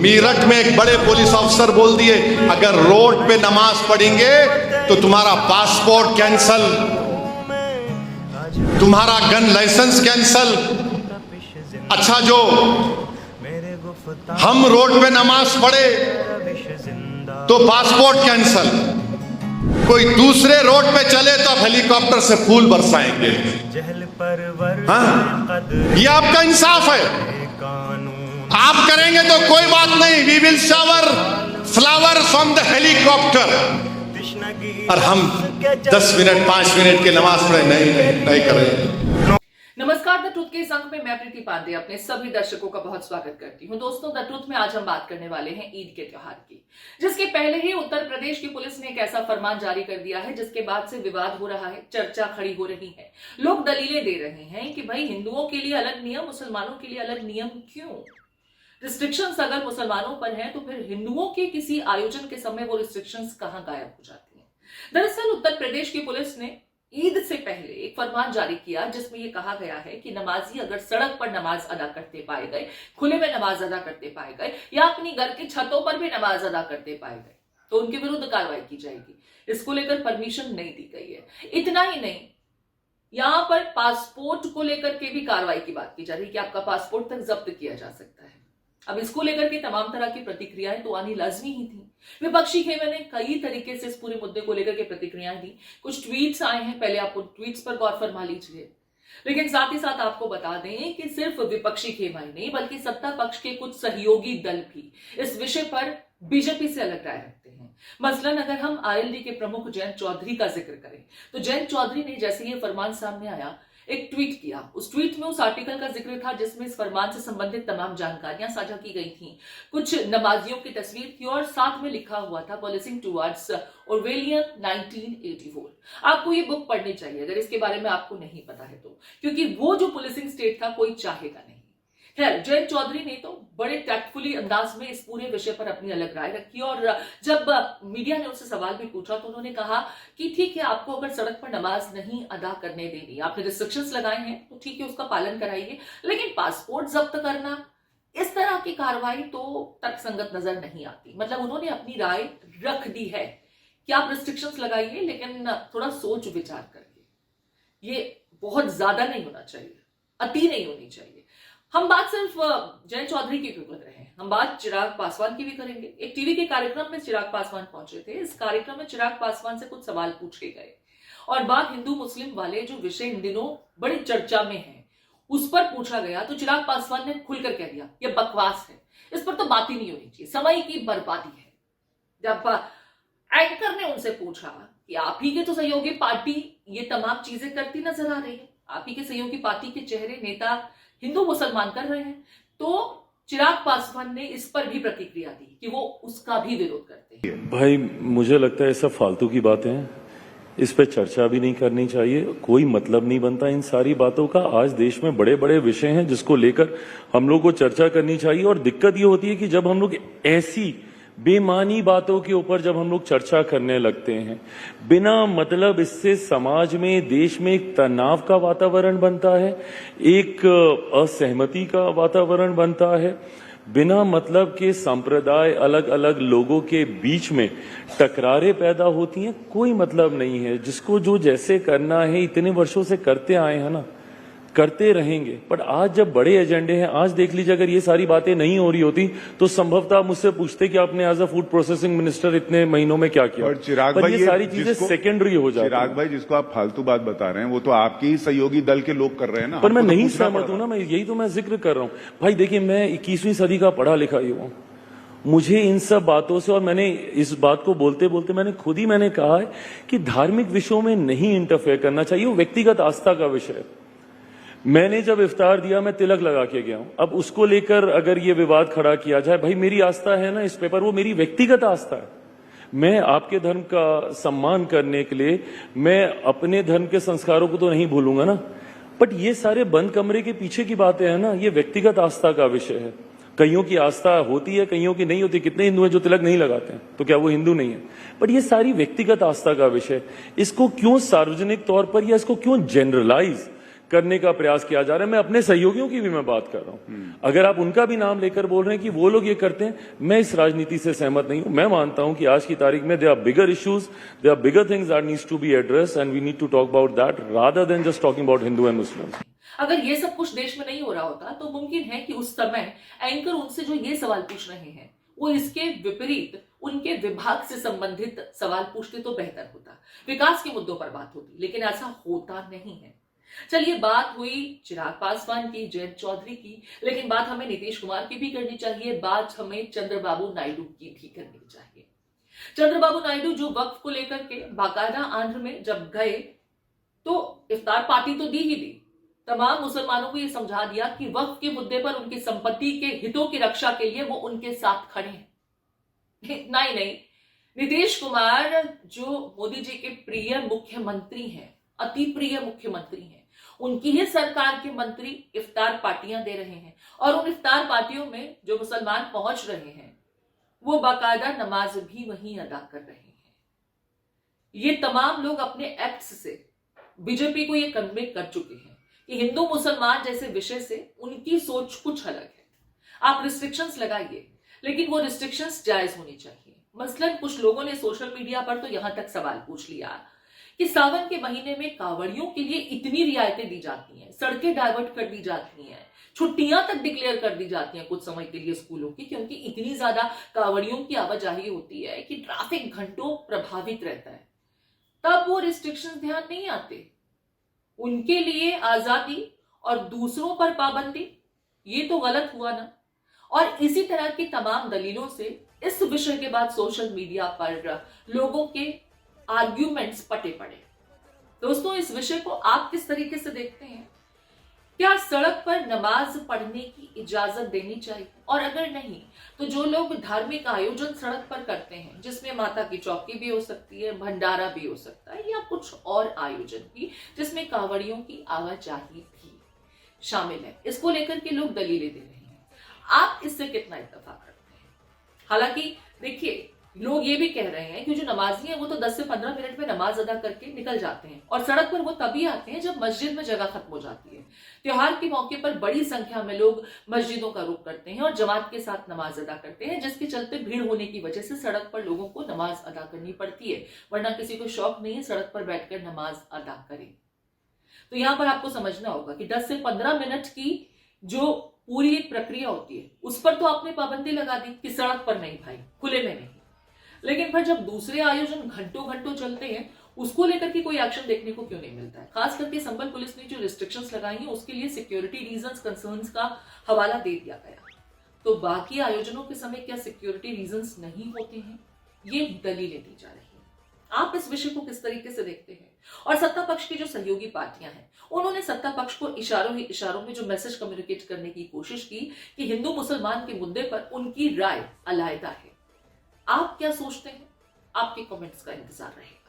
मीरठ में एक बड़े पुलिस अफसर बोल दिए, अगर रोड पे नमाज पढ़ेंगे तो तुम्हारा पासपोर्ट कैंसल, तुम्हारा गन लाइसेंस कैंसल। अच्छा, जो हम रोड पे नमाज पढ़े तो पासपोर्ट कैंसल, कोई दूसरे रोड पे चले तो आप हेलीकॉप्टर से फूल बरसाएंगे। हाँ, ये आपका इंसाफ है। आप करेंगे तो कोई बात नहीं, we will shower flower from the helicopter. और हम 10 मिनट 5 मिनट की नमाज पढ़े नहीं करें। नमस्कार, द ट्रुथ के इस अंक में मैं प्रीति पांडे अपने सभी दर्शकों का बहुत स्वागत करती हूं। दोस्तों, द ट्रुथ में आज हम बात करने वाले हैं ईद के त्योहार की, जिसके पहले ही उत्तर प्रदेश की पुलिस ने एक ऐसा फरमान जारी कर दिया है जिसके बाद से विवाद हो रहा है, चर्चा खड़ी हो रही है। लोग दलीलें दे रहे हैं कि भाई हिंदुओं के लिए अलग नियम, मुसलमानों के लिए अलग नियम क्यों? रिस्ट्रिक्शंस अगर मुसलमानों पर हैं तो फिर हिंदुओं के किसी आयोजन के समय वो रिस्ट्रिक्शंस कहां गायब हो जाती हैं? दरअसल उत्तर प्रदेश की पुलिस ने ईद से पहले एक फरमान जारी किया जिसमें यह कहा गया है कि नमाजी अगर सड़क पर नमाज अदा करते पाए गए, खुले में नमाज अदा करते पाए गए या अपनी घर की छतों पर भी नमाज अदा करते पाए गए तो उनके विरुद्ध कार्रवाई की जाएगी। इसको लेकर परमिशन नहीं दी गई है। इतना ही नहीं, यहां पर पासपोर्ट को लेकर के भी कार्रवाई की बात की जा रही है कि आपका पासपोर्ट तक जब्त किया जा सकता है। अब इसको लेकर के तमाम तरह की प्रतिक्रियाएं तो आनी लाजमी ही थी। विपक्षी खेमे ने कई तरीके से इस पूरे मुद्दे को लेकर के प्रतिक्रियाएं दी। कुछ ट्वीट्स आए हैं, पहले आप उन ट्वीट्स पर गौर फरमा लीजिए। लेकिन साथ ही साथ आपको बता दें कि सिर्फ विपक्षी खेमा ही नहीं बल्कि सत्ता पक्ष के कुछ सहयोगी दल भी इस विषय पर बीजेपी से अलग राय रखते हैं। मसलन अगर हम आरएलडी के प्रमुख जयंत चौधरी का जिक्र करें तो जयंत चौधरी ने जैसे ये फरमान सामने आया एक ट्वीट किया। उस ट्वीट में उस आर्टिकल का जिक्र था जिसमें इस फरमान से संबंधित तमाम जानकारियां साझा की गई थी। कुछ नमाजियों की तस्वीर थी और साथ में लिखा हुआ था पॉलिसिंग टुवर्ड्स ऑरवेलियन 1984। आपको ये बुक पढ़नी चाहिए अगर इसके बारे में आपको नहीं पता है तो, क्योंकि वो जो पुलिसिंग स्टेट था कोई चाहेगा नहीं। खैर, जयंत चौधरी ने तो बड़े टैक्टफुली अंदाज में इस पूरे विषय पर अपनी अलग राय रखी और जब मीडिया ने उनसे सवाल भी पूछा तो उन्होंने कहा कि ठीक है, आपको अगर सड़क पर नमाज नहीं अदा करने देनी, आपने रिस्ट्रिक्शंस लगाए हैं तो ठीक है, उसका पालन कराइए, लेकिन पासपोर्ट जब्त करना, इस तरह की कार्रवाई तो तर्कसंगत नजर नहीं आती। मतलब उन्होंने अपनी राय रख दी है कि आप रिस्ट्रिक्शंस लगाइए लेकिन थोड़ा सोच विचार करके। ये बहुत ज्यादा नहीं होना चाहिए, अति नहीं होनी चाहिए। हम बात सिर्फ जयंत चौधरी की क्यों कर रहे हैं, हम बात चिराग पासवान की भी करेंगे। एक टीवी के कार्यक्रम में चिराग पासवान पहुंचे थे। इस कार्यक्रम में चिराग पासवान से कुछ सवाल पूछे गए और बात हिंदू मुस्लिम वाले जो विषय इन दिनों बड़ी चर्चा में है उस पर पूछा गया तो चिराग पासवान ने खुलकर कह दिया ये बकवास है, इस पर तो बात ही नहीं होनी चाहिए, समय की बर्बादी है। जब एंकर ने उनसे पूछा कि आप ही के तो सहयोगी पार्टी ये तमाम चीजें करती नजर आ रही है, आप ही के सहयोगी पार्टी के चेहरे नेता हिंदू मुसलमान कर रहे हैं, तो चिराग पासवान ने इस पर भी प्रतिक्रिया दी कि वो उसका भी विरोध करते हैं। भाई, मुझे लगता है सब फालतू की बातें हैं, इस पे चर्चा भी नहीं करनी चाहिए, कोई मतलब नहीं बनता इन सारी बातों का। आज देश में बड़े बड़े विषय हैं जिसको लेकर हम लोग को चर्चा करनी चाहिए और दिक्कत ये होती है कि जब हम लोग ऐसी बेमानी बातों के ऊपर जब हम लोग चर्चा करने लगते हैं बिना मतलब, इससे समाज में, देश में एक तनाव का वातावरण बनता है, एक असहमति का वातावरण बनता है, बिना मतलब के संप्रदाय, अलग अलग लोगों के बीच में टकरारें पैदा होती हैं। कोई मतलब नहीं है। जिसको जो जैसे करना है इतने वर्षों से करते आए हैं ना, करते रहेंगे। पर आज जब बड़े एजेंडे हैं, आज देख लीजिए अगर ये सारी बातें नहीं हो रही होती तो संभवतः मुझसे पूछते कि आपने as a food processing minister इतने महीनों में क्या किया। और चिराग भाई, ये सारी चीजें सेकेंडरी हो जाती हैं। चिराग भाई, जिसको आप फालतू बात बता रहे हैं वो तो आपके ही सहयोगी दल के लोग कर रहे हैं ना। पर मैं नहीं सहमत हूं ना, मैं यही तो मैं जिक्र कर रहा हूं। भाई देखिए, मैं 21वीं सदी का पढ़ा लिखा ही हूं, मुझे इन सब बातों से, और मैंने इस बात को बोलते बोलते मैंने कहा है कि धार्मिक विषयों में नहीं इंटरफेयर करना चाहिए, वो व्यक्तिगत आस्था का विषय है। मैंने जब इफ्तार दिया मैं तिलक लगा के गया हूं, अब उसको लेकर अगर ये विवाद खड़ा किया जाए, भाई मेरी आस्था है ना इस पेपर, वो मेरी व्यक्तिगत आस्था है। मैं आपके धर्म का सम्मान करने के लिए मैं अपने धर्म के संस्कारों को तो नहीं भूलूंगा ना। बट ये सारे बंद कमरे के पीछे की बातें हैं ना, ये व्यक्तिगत आस्था का विषय है। कईयों की आस्था होती है, कईयों की नहीं होती। कितने हिंदू हैं जो तिलक नहीं लगाते हैं, तो क्या वो हिंदू नहीं है? बट ये सारी व्यक्तिगत आस्था का विषय, इसको क्यों सार्वजनिक तौर पर या इसको क्यों जनरलाइज करने का प्रयास किया जा रहा है। मैं अपने सहयोगियों की भी मैं बात कर रहा हूं, अगर आप उनका भी नाम लेकर बोल रहे हैं कि वो लोग ये करते हैं, मैं इस राजनीति से सहमत नहीं हूं। मैं मानता हूं कि आज की तारीख में there are bigger issues, there are bigger things that needs to be addressed and we need to talk about that rather than just talking about Hindu and Muslim. अगर ये सब कुछ देश में नहीं हो रहा होता तो मुमकिन है कि उस समय एंकर उनसे जो ये सवाल पूछ रहे हैं वो इसके विपरीत उनके विभाग से संबंधित सवाल पूछते तो बेहतर होता, विकास के मुद्दों पर बात होती, लेकिन ऐसा होता नहीं है। चलिए, बात हुई चिराग पासवान की, जयंत चौधरी की, लेकिन बात हमें नीतीश कुमार की भी करनी चाहिए, बात हमें चंद्रबाबू नायडू की भी करनी चाहिए। चंद्रबाबू नायडू जो वक्फ को लेकर के बाकायदा आंध्र में जब गए तो इफ्तार पार्टी तो दी ही दी, तमाम मुसलमानों को यह समझा दिया कि वक्फ के मुद्दे पर उनकी संपत्ति के हितों की रक्षा के लिए वो उनके साथ खड़े हैं। इतना ही नहीं, नीतीश कुमार जो मोदी जी के प्रिय मुख्यमंत्री हैं, अति प्रिय मुख्यमंत्री हैं, उनकी ही सरकार के मंत्री इफ्तार पार्टियां दे रहे हैं और उन इफ्तार पार्टियों में जो मुसलमान पहुंच रहे हैं वो बाकायदा नमाज भी वहीं अदा कर रहे हैं। ये तमाम लोग अपने एक्ट्स से बीजेपी को ये कन्वे कर चुके हैं कि हिंदू मुसलमान जैसे विषय से उनकी सोच कुछ अलग है। आप रिस्ट्रिक्शंस लगाइए, लेकिन वो रिस्ट्रिक्शंस जायज होनी चाहिए। मसलन कुछ लोगों ने सोशल मीडिया पर तो यहां तक सवाल पूछ लिया कि सावन के महीने में कांवड़ियों के लिए इतनी रियायतें दी जाती हैं, सड़कें डाइवर्ट कर दी जाती हैं, छुट्टियां तक डिक्लेयर कर दी जाती हैं कुछ समय के लिए स्कूलों की, क्योंकि इतनी ज्यादा कांवड़ियों की आवाजाही होती है कि ट्रैफिक घंटों प्रभावित रहता है। तब वो रिस्ट्रिक्शंस ध्यान नहीं आते। उनके लिए आजादी और दूसरों पर पाबंदी, ये तो गलत हुआ ना। और इसी तरह की तमाम दलीलों से इस विषय के बाद सोशल मीडिया पर लोगों के आर्ग्यूमेंट्स पटे पड़े। दोस्तों, इस विषय को आप किस तरीके से देखते हैं? क्या सड़क पर नमाज पढ़ने की इजाजत देनी चाहिए? और अगर नहीं तो जो लोग धार्मिक आयोजन सड़क पर करते हैं, जिसमें माता की चौकी भी हो सकती है, भंडारा भी हो सकता है, या कुछ और आयोजन भी जिसमें कांवड़ियों की आवाजाही भी शामिल है, इसको लेकर के लोग दलीलें दे रहे हैं। आप इससे कितना इत्तेफाक रखते हैं? हालांकि देखिए, लोग ये भी कह रहे हैं कि जो नमाजी हैं वो तो 10 से 15 मिनट में नमाज अदा करके निकल जाते हैं और सड़क पर वो तभी आते हैं जब मस्जिद में जगह खत्म हो जाती है। त्योहार के मौके पर बड़ी संख्या में लोग मस्जिदों का रुख करते हैं और जमात के साथ नमाज अदा करते हैं, जिसके चलते भीड़ होने की वजह से सड़क पर लोगों को नमाज अदा करनी पड़ती है, वरना किसी को शौक नहीं है सड़क पर बैठकर नमाज अदा करे। तो यहां पर आपको समझना होगा कि 10 से 15 मिनट की जो पूरी एक प्रक्रिया होती है उस पर तो आपने पाबंदी लगा दी कि सड़क पर नहीं भाई, खुले में नहीं, लेकिन फिर जब दूसरे आयोजन घंटों घंटों चलते हैं उसको लेकर के कोई एक्शन देखने को क्यों नहीं मिलता है? खास करके संबल पुलिस ने जो रिस्ट्रिक्शंस लगाई हैं उसके लिए सिक्योरिटी रीजंस, कंसर्न्स का हवाला दे दिया गया। तो बाकी आयोजनों के समय क्या सिक्योरिटी रीजंस नहीं होते हैं? ये दलीलें दी जा रही है। आप इस विषय को किस तरीके से देखते हैं? और सत्ता पक्ष की जो सहयोगी पार्टियां हैं उन्होंने सत्ता पक्ष को इशारों ही इशारों में जो मैसेज कम्युनिकेट करने की कोशिश की कि हिंदू मुसलमान के मुद्दे पर उनकी राय अलग है। आप क्या सोचते हैं? आपके कमेंट्स का इंतजार रहेगा।